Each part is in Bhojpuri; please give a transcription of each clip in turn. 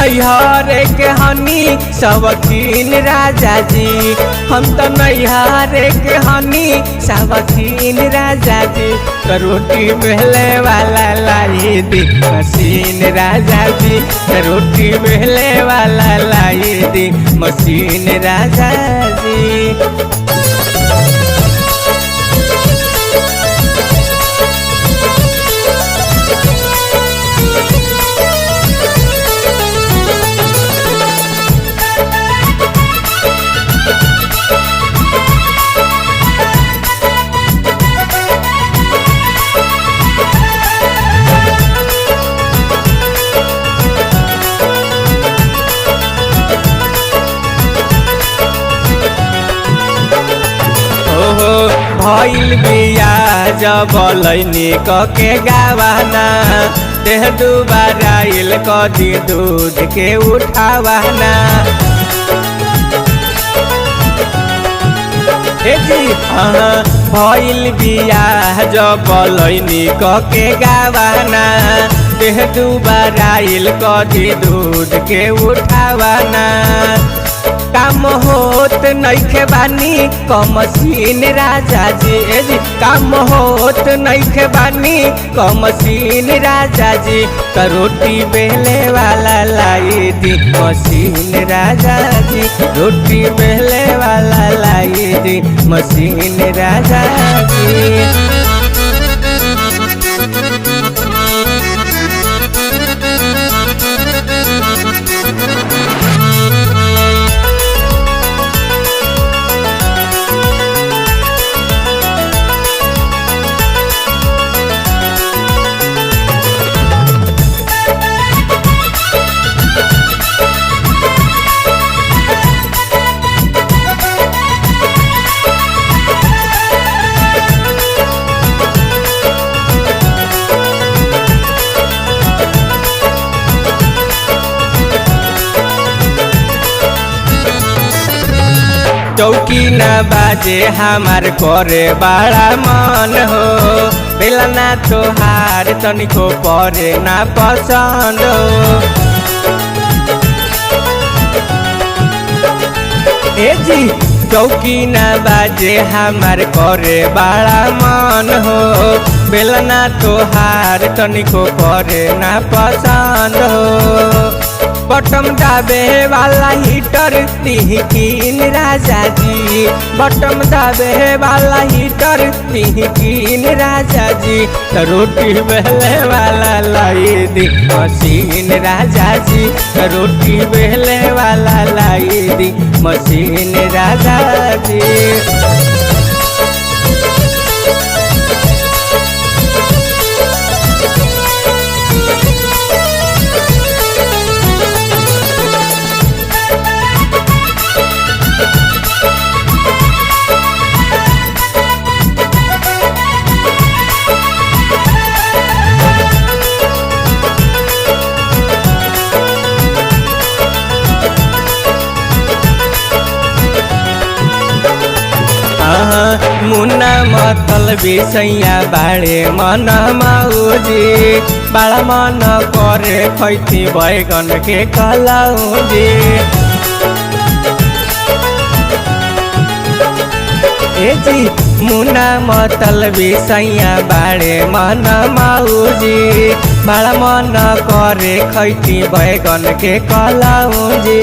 नैहर के हनी शौकीन राजा जी, हम तो नैहर के हनी शौकीन राजा जी। रोटी बेले वाला लाई दी मशीन राजा जी, रोटी बेले वाला लाई दी मशीन राजा जी। भइल बिया जब लैनी के गावाना, देह दुबाराइल कदी दूध के उठावाना। जी हाँ भइल बिया जब लैनी के गावाना, देह दुबाराइल कदी दूध के उठावाना। काम होत नइखे बानी कमसीन राजा जी, काम होत नइखे बानी कमसीन राजा जी। रोटी बेले वाला लाई दी मशीन राजा जी, रोटी बेले वाला लाई दी मशीन राजा जी। चौकी न बाजे हमार करे बड़ा मन हो, बेलना तोहार तनिको परे ना पसंद हो। जी चौकी न बाजे हमार करे बड़ा मन हो, बेलना तोहार तनिको परे ना पसंद हो। बटम दाबे वाला हीटर तिहकीन राजा जी, बटम दाबे वाला हीटर तिहकीन राजा जी। रोटी बेले वाला लाई दी मशीन राजा जी, रोटी बेले वाला लाई दी मशीन राजा जी। मुन्ना मतलबी सैया बाड़े मन मौजी, बड़ा मन करे खैती बैगन के कलौजी। जी मुन्ना मतलबी सैया बाड़े मन मौजी, बड़ा मन करे खैती बैगन के कलौजी।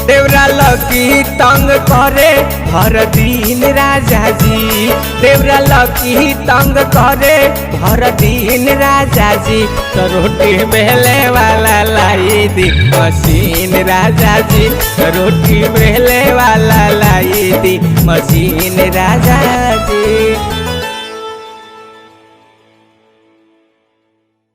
देवरा लकी तंग करे हर दिन राजा जी, देवरा लकी तंग करे हर दिन राजा जी। रोटी बेले वाला लाई दी मशीन राजा जी, रोटी बेले वाला लाई दी मशीन राजा जी।